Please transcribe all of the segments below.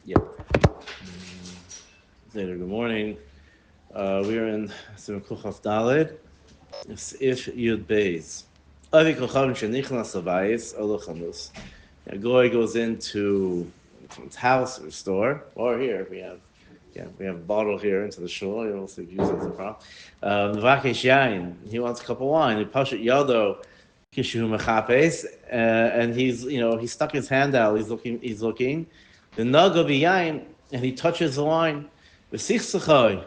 Yep. Later, good morning. We are in Simkuchaf Dalid. If Yud Beis. Avi Kochavim Shenichnas Abayis Olochanus. A goy goes into someone's house or store, or here we have a bottle here into the shul. You also use it as a prop. Vakesh yain. He wants a cup of wine. He pashat yado kishu mechapes, and he stuck his hand out. He's looking. The nago yain, and he touches the wine. V'sichsachoi,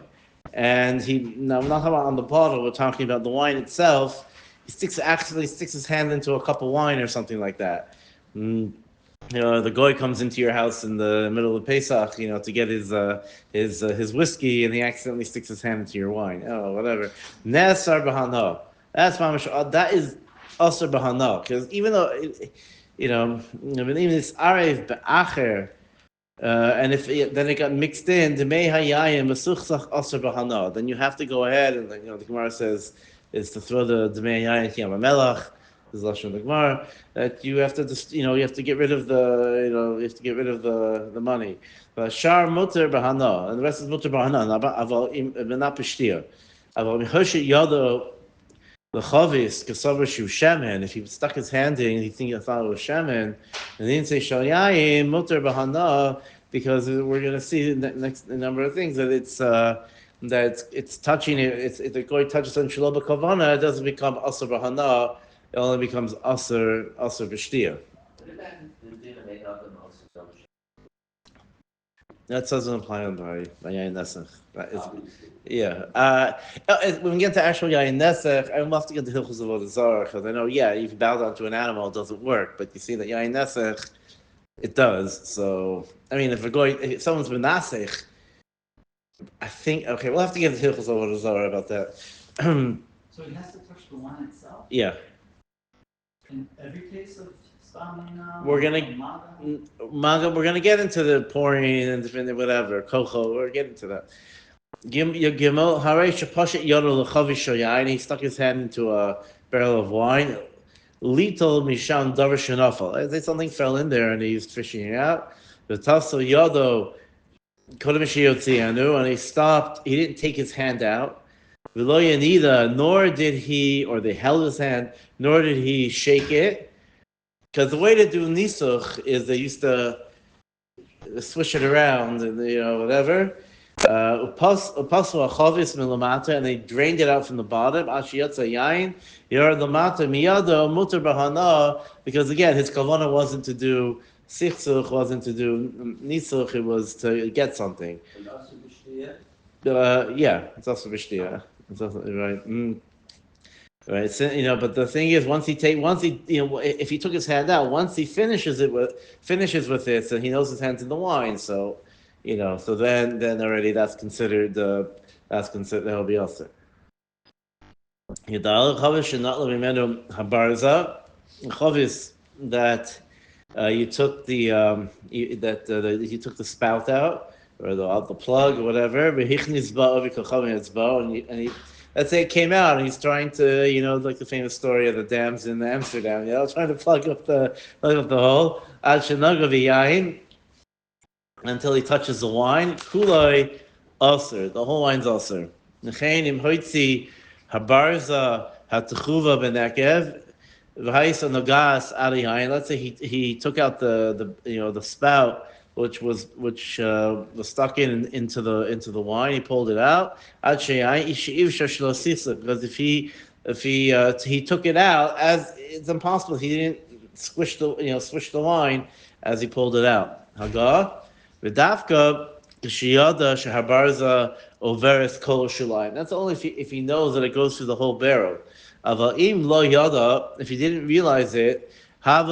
and now we're not talking about on the bottle. We're talking about the wine itself. He actually sticks his hand into a cup of wine or something like that. The goy comes into your house in the middle of Pesach, to get his whiskey, and he accidentally sticks his hand into your wine. Oh, whatever. Nesar b'hana. That's mamash. That is asar b'hana, because even though even this arev be'acher. And then it got mixed in, then you have to go ahead and the Gemara says is to throw the Demei Hayayin Kiyam Melach. This is lashon the Gemara that you have to just you have to get rid of the money. But Shar Mutter Bahana and the rest is Mutter Bahana. Aval not Peshtia. Aval Mihoshet Yado the Chavis Kasavar Shu Shemen. If he stuck his hand in, he thought it was Shemen, and he didn't say Shalyayim Mutter Bahana, because we're going to see in the next number of things that it's touching it. If the goy touches on Shaloba Kavana, it doesn't become Asar Bahana. It only becomes Asar B'Shtia. That doesn't apply on by Yayin Nesach. When we get to actual Yayin Nesach, I will have to get to Hilchos of Vodazar, because I know, if you bow down to an animal, it doesn't work. But you see that Yayin Nesach, it does. So, I mean, if someone's been Nasech, I think, okay, we'll have to get to Hilchos of Vodazar about that. So he has to touch the wine itself? Yeah. In every case of we're gonna get into the pouring and whatever kocho. We're getting to that. Gimel Hare Shapashet Yodo Lechavi Shoyayin. He stuck his hand into a barrel of wine. Little Misham Davar Shenafal. Something fell in there and he's fishing it out. The Tasso Yodo Kodemishiyotzianu, and he stopped. He didn't take his hand out. V'lo Yanida, nor did he, or they held his hand, nor did he shake it. Because the way to do nisuch is they used to swish it around and whatever. Upasu achavis milamata, and they drained it out from the bottom. Ashiyatza yain yor lamata miyado muter bahana, because again his kavanah wasn't to do sichsuch, wasn't to do nisuch. It was to get something. It's also b'shtia. It's also right. Right, so, but the thing is, if he took his hand out, once he finishes with it, so he knows his hand's in the wine. So, so then already that's considered that'll be also. Chavis that you took you took the spout out or the plug or whatever. And he let's say it came out and he's trying to, like the famous story of the dams in Amsterdam, trying to plug up the hole. Ad shenaga v'yayin, until he touches the wine. Kuloi aser, the whole wine's aser. Nechein im hoitzi habarza hatuchuva benekev v'haisa nogas adi yayin. Let's say he took out the spout which was stuck into the wine. He pulled it out. Because if he took it out, as it's impossible, he didn't swish the wine as he pulled it out. Haga v'dafka k'shiyada shehabarza overes kol shulayim. That's only if he knows that it goes through the whole barrel. Avaim lo yada, if he didn't realize it. This is a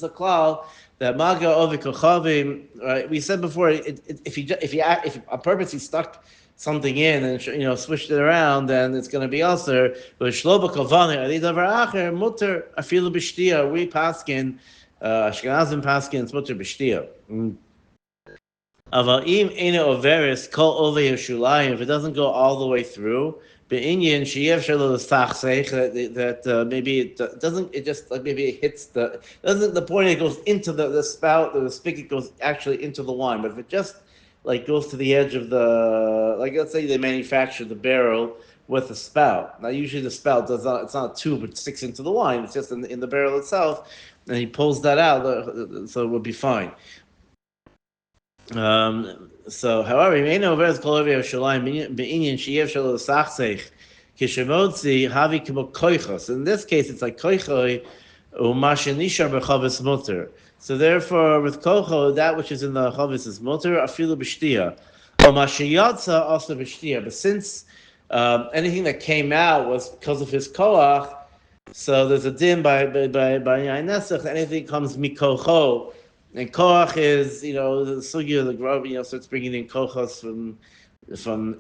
klal that maga ovikochavim. Right, we said before, if on purpose he stuck something in and swished it around, then it's going to be aser. But shlo b'kavana adi davar acher mutter afilu b'shtia. We paskin Ashkenazim paskin it's mutter b'shtia. Avaim ena overis kol over Yeshulayim. If it doesn't go all the way through. Be'inyan sheyev shelo l'sachseich that maybe it doesn't. It just like maybe it hits the doesn't the point. It goes into the spout. The spigot goes actually into the wine. But if it just like goes to the edge of the like let's say they manufacture the barrel with a spout. Now usually the spout does not. It's not a tube. It sticks into the wine. It's just in the barrel itself, and he pulls that out. So it would be fine. So, however, you may know very close to Yerushalayim beinian sheyev shelo sachseich kishemotzi havi kimo koichos. In this case, it's like koichoi umashenishar bechavis mutter. So, therefore, with kocho, that which is in the chavis is mutter afilu b'shtia. Umashiyatza also b'shtia. But since anything that came out was because of his koach, so there's a din by Yain Nesach. Anything comes mikocho. And koach is, the sugya, the grub, starts bringing in kochos from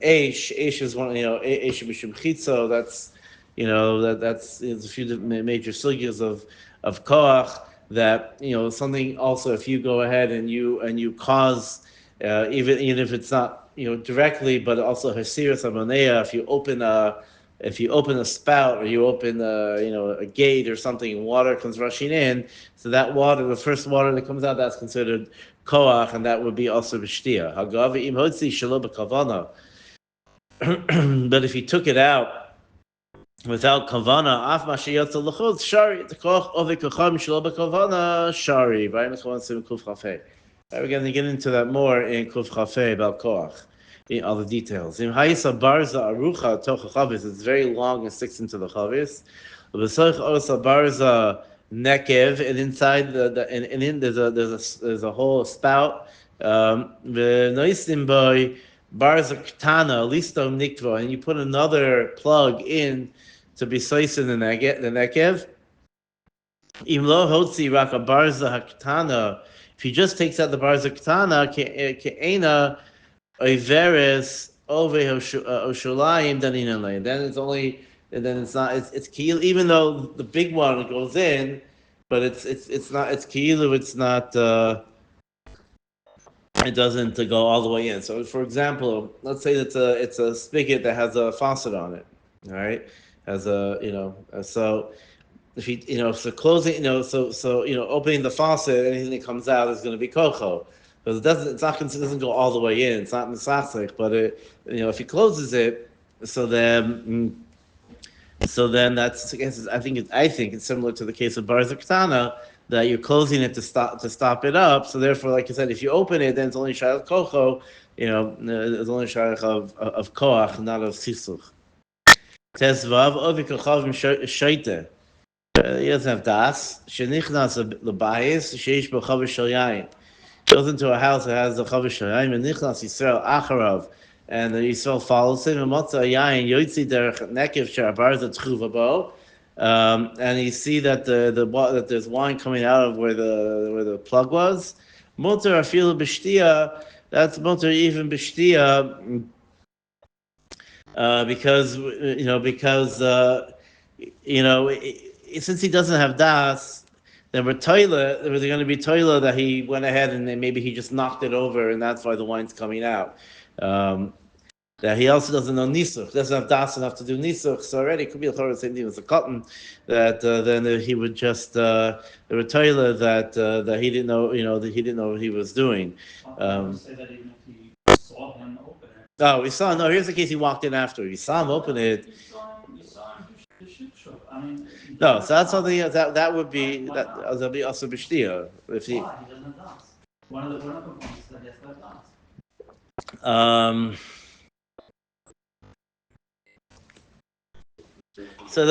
Eish. Eish is one, Eish b'shum chitzo. That's, that's there's a few major sugyas of koach that something also if you go ahead and you cause even if it's not directly, but also hasiras amonea. If you open a spout or you open a gate or something, and water comes rushing in, so that water, the first water that comes out, that's considered koach, and that would be also b'shtia. Hagav im hotzi shelo b'kavana. But if you took it out without kavana, af mashiyatza l'chutz shari. The koach ovik kacham shelo b'kavana shari. We're going to get into that more in kuf chafei about koach. In all the details. In Haisa Barza Arucha Tocha Chavis, it's very long and sticks into the Chavis. B'soich Osa Barza Nekev, and inside there's a whole spout. V'noisim boy Barza Ktana Listo Nikva, and you put another plug in to be sois in the Nekev. Imlo Hotzi Raka Barza Haktana. If he just takes out the Barza Ktana, Ke'ena Oiveres over Oshulayim Daninalay. Then it's only, and then it's not. It's ki'ilu, even though the big one goes in, but it's not. It's ki'ilu. It's not. It doesn't go all the way in. So, for example, let's say that it's a spigot that has a faucet on it. All right, has so. If you so closing, opening the faucet, anything that comes out is going to be kocho. Because it doesn't go all the way in. It's not in the sachsich, but if he closes it, so then that's I think it's similar to the case of Barza Ktana, that you're closing it to stop it up. So therefore, like I said, if you open it, then it's only shayach kocho. It's only shayach of koach, not of sisuch. Tesvav ovikachav shaita. He doesn't have das. Shenichnas lebayis sheish b'chav shel yain. Goes into a house that has the chavish shayim and nichnas Yisrael acharav, and the Yisrael follows him. And motza yayin yotzi derech nekev sharabar the tchuvabo, and you see that that there's wine coming out of where the plug was. Muter afilu b'shtia. That's muter even b'shtia, because since he doesn't have das. There was going to be toilet that he went ahead and then maybe he just knocked it over, and that's why the wine's coming out. That he also doesn't know nisuch, doesn't have das enough to do nisuch. So already it could be the same thing as a cotton. That then he would just there were toilet that he didn't know, that he didn't know what he was doing. Say that even if he saw him open it. Oh, we saw. No, here's the case. He walked in after. We saw him open it. You saw him the ship shop. I mean. No, so that's something that would be that'll be also b'shtia if he. Why? He doesn't have das. One of the components that he has to have das. So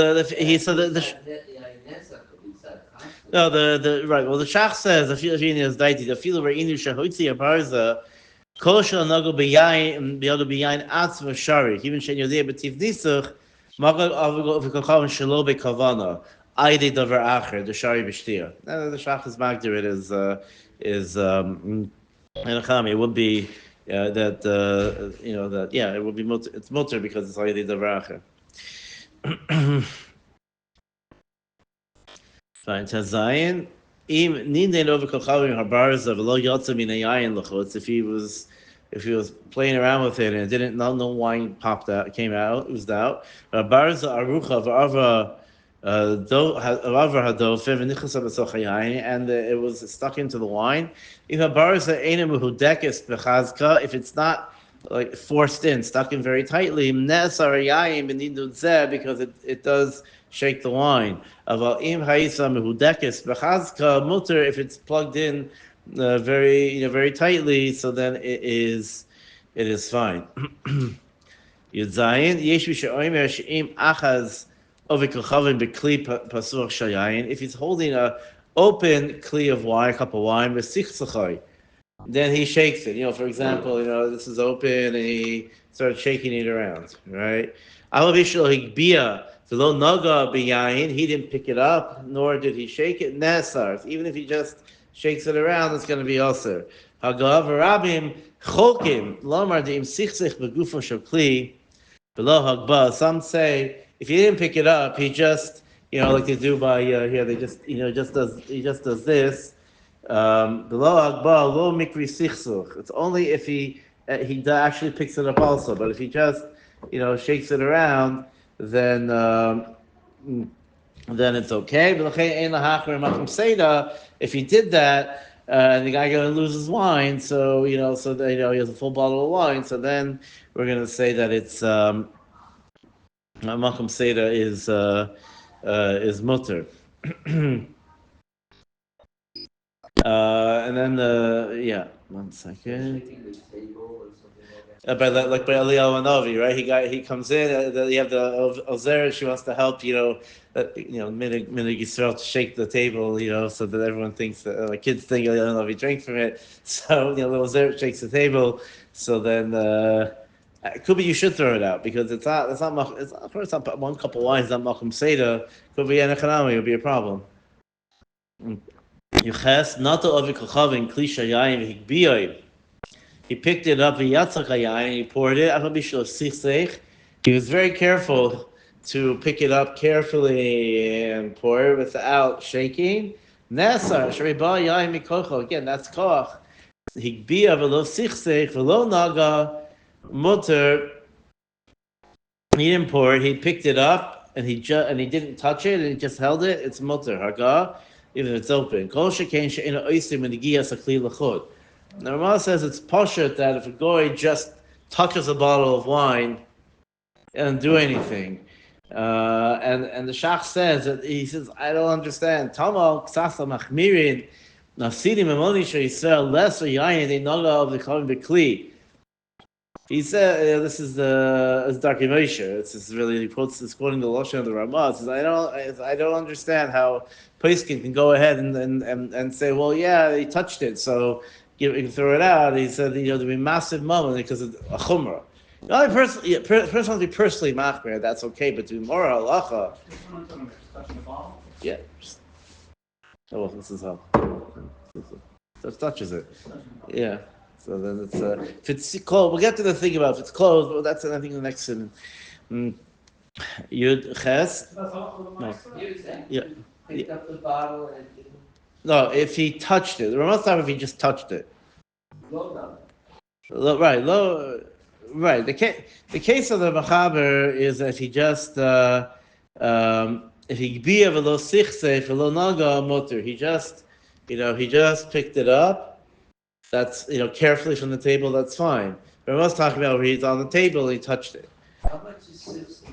the right. Well, the Shach says the feel is daiti. The feel where inu shahotzi abarza kol shel nagel beyayin biyadu beyayin atzva shari. Even shen yodei betiv nisuch. Magad avigol v'kachavim shelo bekavana. Aide davar acher the shari b'shtia. The Shach is magdir it is enachami. It would be that it would be it's mutter because it's aide davar acher. Fine. Tazayin im ninden over kachavim habarza v'lo yotza min hayayin lachutz. If he was if he was playing around with it and it didn't, no wine popped out, came out, oozed out. Barza arucha v'arva and it was stuck into the wine. If it's not like forced in, stuck in very tightly, because it does shake the wine. If it's plugged in very tightly, so then it is fine. Yudzayin yesh b'she'omer she'im achaz ovik l'chavim b'kli pasuch shayayin. If he's holding a open kli of wine, a cup of wine, v'sichtzachai, then he shakes it. For example, this is open and he starts shaking it around, right? Alavishlo higbia v'lo naga b'yayin. He didn't pick it up, nor did he shake it. Nesar. Even if he just shakes it around, it's going to be aser. Hagav v'rabim cholkim lomar de'im sichtzich b'gufo shel kli. Some say if he didn't pick it up, he just, like they do by here, they just, he just does this. It's only if he actually picks it up also. But if he just, shakes it around, then it's okay. If he did that, and the guy going to lose his wine, so he has a full bottle of wine. So then we're going to say that it's Makom Seder is mutter. And then 1 second. By Eliyahu Hanavi, right? He comes in. You have the Ozer. She wants to help. Minig Yisrael to shake the table. So that everyone thinks that kids think Eliyahu Hanavi drank from it. So the Ozer shakes the table. So then it could be you should throw it out because it's not. It's not one cup of wine. It's not Makom Seder. Could be Enechanami. It would be a problem. Yuches Nata Ovik Kachavin Klisha Yayin Higbiyoi. He picked it up, he poured it. He was very careful to pick it up carefully and pour it without shaking. Nesar, again, that's koch. Higbiya v'lo sichsech v'lo naga mutter. He didn't pour it. He picked it up and he didn't touch it and he just held it. It's mutter haga, even if it's open. Kol shekain she'ena oisim and giyas akli lachod. Now, Ramah says it's poshut that if a goy just touches a bottle of wine and do anything, and the Shach says that he says, I don't understand. Tamal ksasa machmirin nafsidim emoni sheisrael lesser yayin de naga of the kavim bekli. He said, this is the Darkei Moshe. It's really he quotes this quoting the Lashon of the Ramah. Says I don't understand how Peskin can go ahead and say, well, yeah, he touched it, so you can throw it out. He said, there'll be massive moment because of a chumrah. The only person to be personally machmir, that's okay, but to be more halacha. Yeah. Oh, this is how. That touches it. Yeah. So then it's if it's closed, we'll get to the thing about if it's closed. Well, that's I think the next sin. Yud Ches. No. Yeah. Picked up the bottle and didn't. No, if he touched it. The Ramah time if he just touched it. Right. The case of the Machaber is that if he just if he be of a lo sichse for lo naga motor, he just picked it up. That's carefully from the table. That's fine. But I was talking about where he's on the table and he touched it. How much is sichse?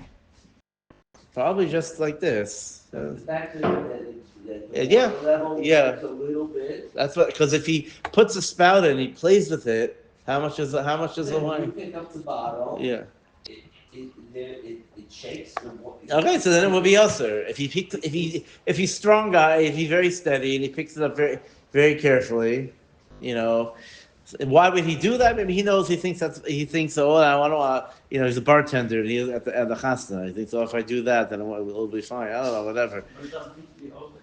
Probably just like this. Back to the Yeah. level, Yeah. a little bit. That's what because if he puts a spout in, he plays with it. How much is the wine? You pick up the bottle. Yeah. It shakes. Okay, so then it would be usher. If he's strong guy, if he's very steady and he picks it up very very carefully, why would he do that? Maybe he thinks oh I want to he's a bartender and he's at the chasna. He thinks if I do that then it'll be fine. I don't know, whatever. But it doesn't need to be open.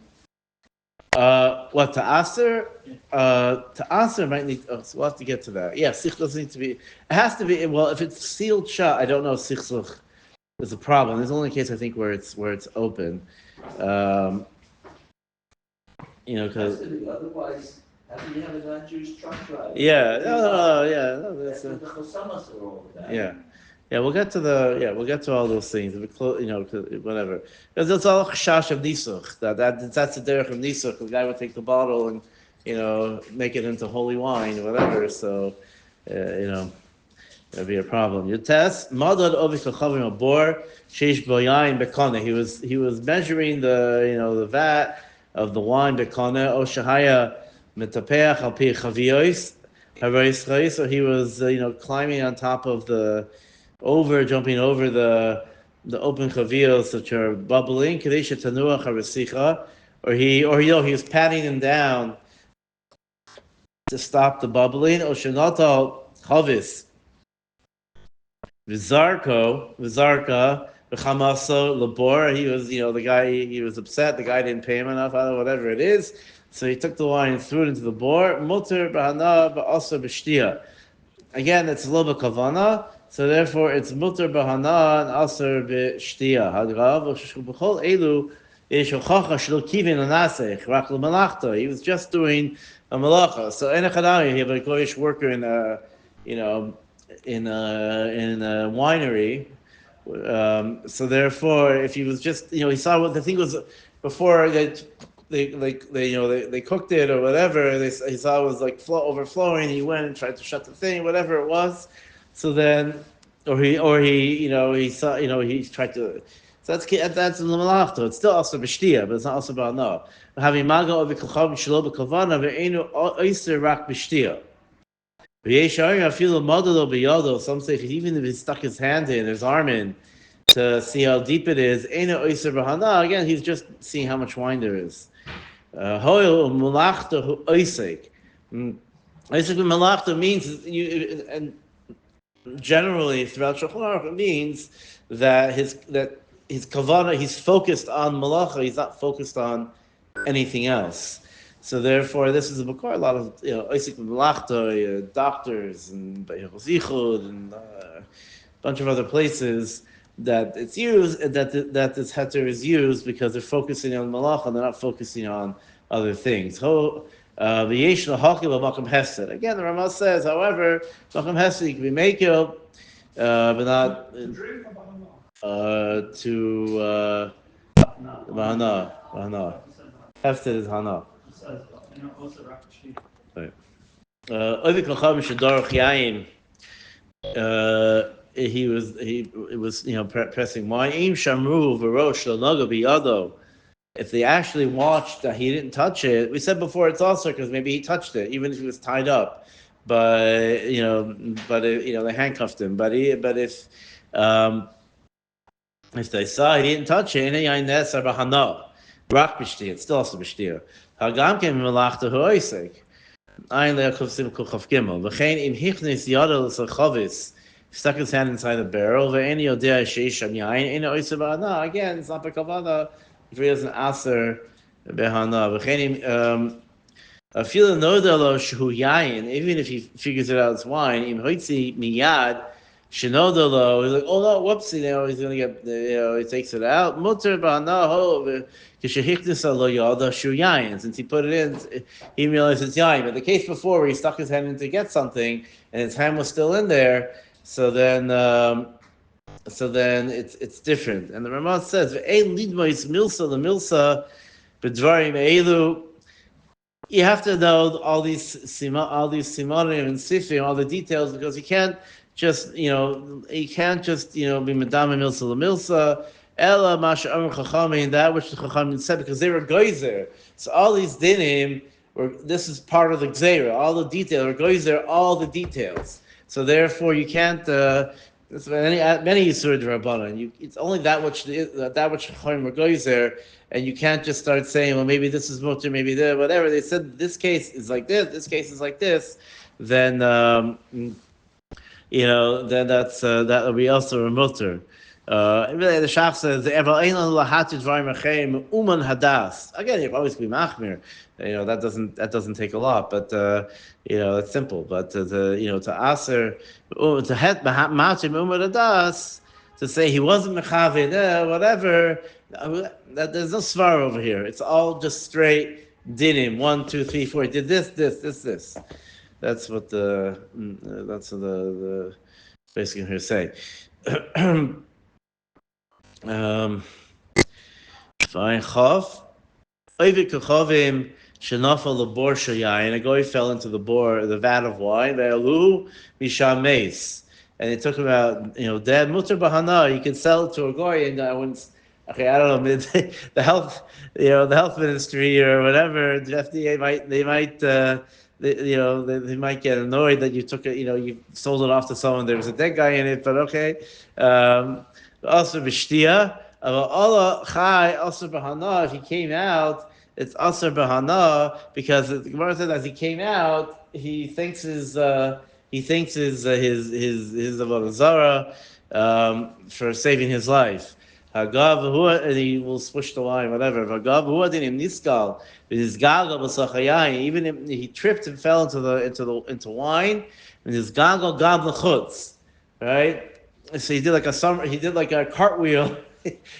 What to aser? To aser might need. So we'll have to get to that. Yeah, sich doesn't need to be. It has to be. Well, if it's sealed shut, I don't know if sichsuch is a problem. There's only a case I think where it's open. Because otherwise After you have a non-Jewish truck driver. Yeah, that's what the Chosamas are all about. yeah. Yeah, we'll get to all those things. Whatever. Because it's all chash of nisuch. That's the derech of nisuch. The guy would take the bottle and make it into holy wine, whatever. So, that'd be a problem. You test madad ovi kachavim abor sheish boyayin bekana. He was measuring the vat of the wine bekana o shahaya metapeach al pi chaviyos harois chayis. So he was climbing on top of jumping over the open chaviyos which are bubbling. Kadesha tanuach harasicha, or he was patting him down to stop the bubbling. O shenata chavis. Vizarka, V'chamaso, Labor, he was, the guy, he was upset, the guy didn't pay him enough, whatever it is, so he took the wine and threw it into the bor, mutter, b'hana, ba'asa, b'shtia. Again, it's a little bit kavana, so therefore it's mutter, b'hana, and aser, b'shtia. Hadrav, v'chol elu, yesh hochacha, shlo kivin, anasech, rak l'malachta. He was just doing a malacha. So, in a chadami, you have a goyish worker in a winery. So therefore, if he was just, he saw what the thing was before they cooked it or whatever. He saw it was like overflowing. He went and tried to shut the thing, whatever it was. So then, he saw, he tried to. So that's in the malachto. It's still also b'shtia, but it's not also b'ano. Having maga of v'kachavim shelo b'kavana ve'enu oyster rak b'shtia. Some say even if he stuck his hand in, his arm in, to see how deep it is, again, he's just seeing how much wine there is. Oisek means, and generally throughout Shulchan Aruch, it means that his kavanah, he's focused on malacha, he's not focused on anything else. So therefore, this is a book. A lot of Isaac Melachta, doctors and Zichud and a bunch of other places that it's used, that this heter is used because they're focusing on malacha, they're not focusing on other things. Again, the Ramah says, however, Makam Hesed can be makil, but not to Hana. Hesed is Hana. Right. He was pressing wine. If they actually watched that he didn't touch it, we said before it's also because maybe he touched it, even if he was tied up. But they handcuffed him. But if they saw he didn't touch it, it's still also b'shtia. Hagam came melachta hoisek. Ein le'achav sim kuchav gimel. V'chein im hichnis yadel l'sachavis. Stuck his hand inside the barrel. Ve'eni yodea sheish am yain. Ena oisa b'hana. Again, it's not b'kavana. If he doesn't aser b'hana. V'chein afil nodelo shu yain. Even if he figures it out, it's wine. Im hoitzi miyad. Shenodolo. He's like, oh no, whoopsie! He's gonna get. He takes it out. Mutter b'hana ho. Since he put it in, he realized it's yain. But the case before, where he stuck his hand in to get something, and his hand was still in there, so then it's different. And the Ramah says, you have to know all these simanim and sifim, all the details, because you can't just be medama milsa lemilsa. Ella masha amr chachamim, that which the chachamim said, because they were geyser. So all these dinim this is part of the gzeira, all the details, or geyser, all the details. So therefore, you can't. Many yisur d'rabbanan. It's only that which chachamim were geyser, and you can't just start saying, well, maybe this is mutter, maybe that, whatever. They said this case is like this case is like this. Then then that will be also a mutter. Really, the Shach says, uman hadas. Again, you always be machmir. That doesn't take a lot, but it's simple. But to aser to het matim uman hadas, to say he wasn't mechaved, whatever. That there's no svar over here. It's all just straight dinim 1, 2, 3, 4. He did this. That's what the basically here say. Fine, chav. Oivik kachavim shenafal lebor shayayin. A guy fell into the vat of wine. Ve'alu misham meis. And it took about dead mutter bahana. You can sell it to a guy, and I wouldn't. Okay, I don't know. The health, the health ministry or whatever, the FDA they might get annoyed that you took it. You sold it off to someone. There was a dead guy in it, but okay. Also b'shtia. Allah chai also bahana. If he came out, it's asr bahana because the Gemara said as he came out, he thinks his avodah zara for saving his life. Hagav and he will swish the wine, whatever. Hagav dinim niskal his gagal b'sachayayin. Even if he tripped and fell into wine, and his gagal gab l'chutz, right? So he did like a cartwheel.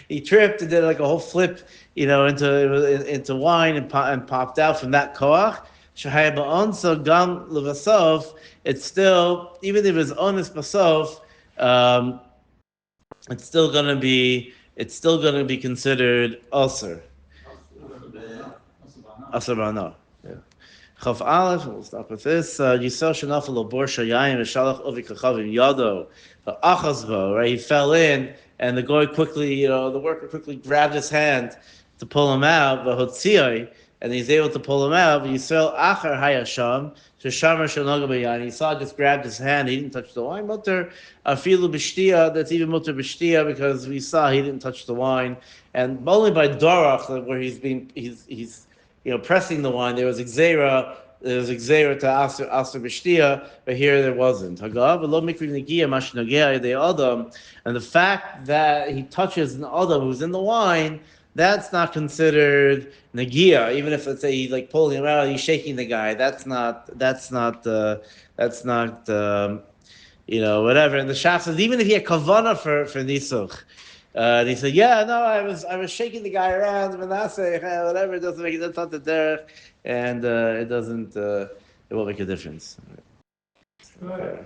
He tripped and did like a whole flip, into wine and popped out from that koach. Shahaya ba'on, so gam levasov. It's still, even if it's honest basov, it's still gonna be considered ulcer. Asar. Yeah. Chav Aleph, we'll stop with this. Yisrael shenafel obor shayayim v'shalach ovi kachavim yado v'achazbo. Right, he fell in, and the guy quickly, the worker quickly grabbed his hand to pull him out. V'hotzioi, and he's able to pull him out. Yisrael achar hayasham sheshamar shenoga b'yan. He just grabbed his hand. He didn't touch the wine. Mutter afilu b'shtia. That's even mutter b'shtia because we saw he didn't touch the wine, and only by dorach where he's pressing the wine. There was exera to aser b'shtia, but here there wasn't. And the fact that he touches an adam who's in the wine, that's not considered nagia. Even if let's say he's like pulling him out, he's shaking the guy. That's not whatever. And the Shach says even if he had kavana for nisuch. And he said, "Yeah, no, I was shaking the guy around, whatever. It doesn't make it. That's not the derech, and it doesn't. It won't make a difference." Okay.